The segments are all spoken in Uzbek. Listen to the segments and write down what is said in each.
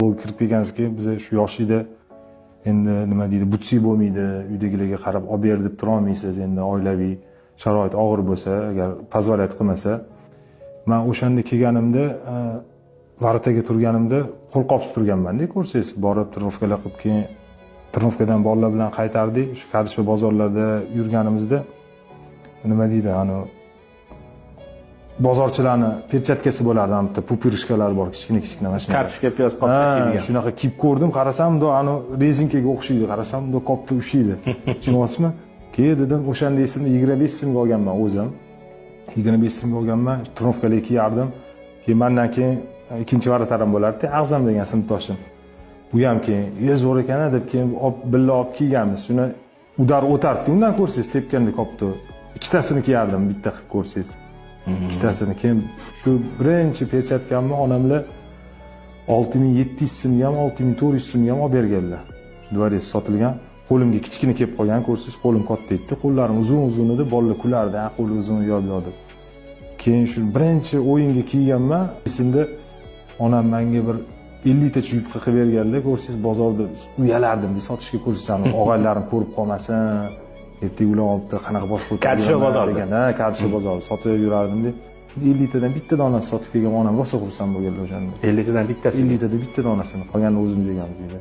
Bu kirib kelganimizki, biz shu yoshlikda endi nima deydi, butsi bo'lmaydi, uydagilarga qarab olib ber deb tura olmaysiz. Endi oilaviy sharoit og'ir bo'lsa, agar pozvolat qilmasa, men o'shanda kelganimda, varataga turganimda qo'lqopsiz turganman-da, ko'rsangiz, borib trnovkalar qilib, keyin trnovkadan bolalar bilan qaytardik. Shu Kadish va bozorlarda yurganimizda nima deydi, ani bozorchilarni perchatkasi bo'lardi, bitta pupirishkalar bor, kichkina mashina. Kartoshka, piyoz qop tashiydigan. Shunaqa kiyib ko'rdim, qarasam, ani rezinkaga o'xshaydi, qarasam, qopda ushlaydi. Tushunyapsizmi? Keyin dedim, o'shanda esimni 25 so'mga olganman o'zim. 25 so'mga olganman, trnovkalar kiyardim. Keyin mendan keyin ikkinchi varataram bo'lardi, A'zam degan sinfdoshim. Bu ham keyin, zo'r ekan deb keyin billa olib kiyganmiz. Shuni udar o'tardi, undan ko'rsangiz tepganda qopdi. Ikkitasini kiyardim, bitta qilib ko'rsangiz. Ikkitasini keyin shu birinchi perchatkamni onamlar 6700 so'mga ham 6400 so'mga ham olib berganlar. Shu dvorец sotilgan. Qo'limga kichkina kelib qolgan, ko'rsangiz, qo'lim katta edi. Qo'llarim uzun edi, bolalar kulardi, qo'li uzun yo'q deb. Keyin shu birinchi o'yinga kiyganman. Esimda onam menga bir 50 ta yubqa qilib berganlar, ko'rsangiz, bozorda uyalardim, deb sotishga ko'rsam, og'aylarim ko'rib qolmasin. Ertaga ular olibda qanaqa bosh ko'tarib Kadish bozor degan, Kadish bozor sotib yurardim deb. 50 tadan bitta donasi sotib kelgan onam rosa xursand bo'lganlar o'shanda. 50 tadan bittasi. 50 tadan bitta donasini, qolganini o'zim yeganmiz uyda.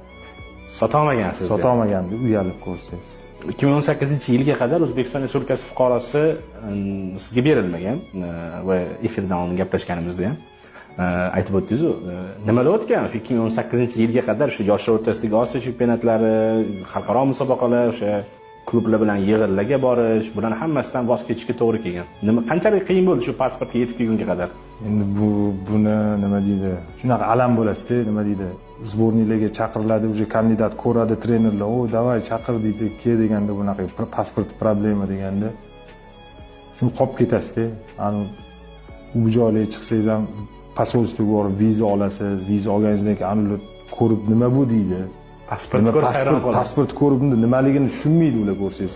Sota olmagansiz. Sota olmagan deb uyalib ko'rsangiz. 2018-yilga qadar O'zbekiston Respublikasi fuqarosi sizga berilmagan va efirdan oldin gaplashganimizda ham aytib o'tdingiz-ku. Nimalar o'tgan? Shu 2018-yilga qadar shu yoshlar o'rtasidagi Osiyo chempionatlari, xalqaro musobaqalar, o'sha klublar bilan yig'inlarga borish, bularni hammasidan voz kechishga to'g'ri kelgan. Qanchalik qiyin bo'ldi shu pasportga yetib kelgunga qadar? Endi buni nima deydi? Shunaqa alam bo'lasiz-da, nima deydi? Sbornilarga chaqiriladi, уже kandidat ko'radi trenerlar, "O, davay chaqir" deydi, "Ke" deganda bunaqa pasport problema deganda shuni qolib ketasiz-da. Ani u joylarga chiqsangiz ham posolstvoga borib viza olasiz. Viza olganingizdan keyin ular ko'rib nima bu deydi. Pasport ko'rib nimaligini tushunmaydi ular, ko'rsangiz.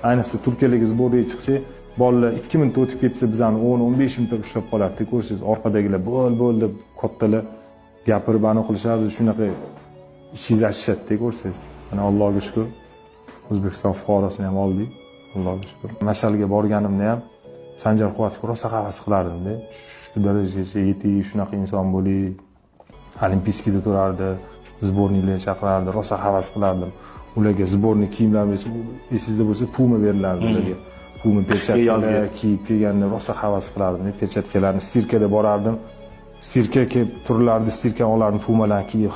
Ayniqsa Turkiyaga sborga chiqsa, bolalar 2 minut o'tib ketsa, bizani 10-15 minut ushlab qolardi, ko'rsangiz. Orqadagilar bo'l deb kattalar gapirib aniq qilishardi, shunaqa ishingiz achishadi, ko'rsangiz. Mana Allohga shukr, O'zbekiston fuqarosini ham oldik. Allohga shukr. Mashalga borganimda ham Sanjar Quvvatovga rosa havas qilardim-da. Shu darajagacha yetib, shunaqa inson bo'ling. Olimpiskada turardi. Sbornilarga chaqirardi, rosa havas qilardim. Ularga sborni kiyimlar esingizda bo'lsa, Puma berilardi ularga. Puma perchatkalar kiyib kelganda rosa havas qilardim. Perchatkalarni stirkada borardim. Stirka kelib turilardi, stirka olardim, Pumalarni kiyib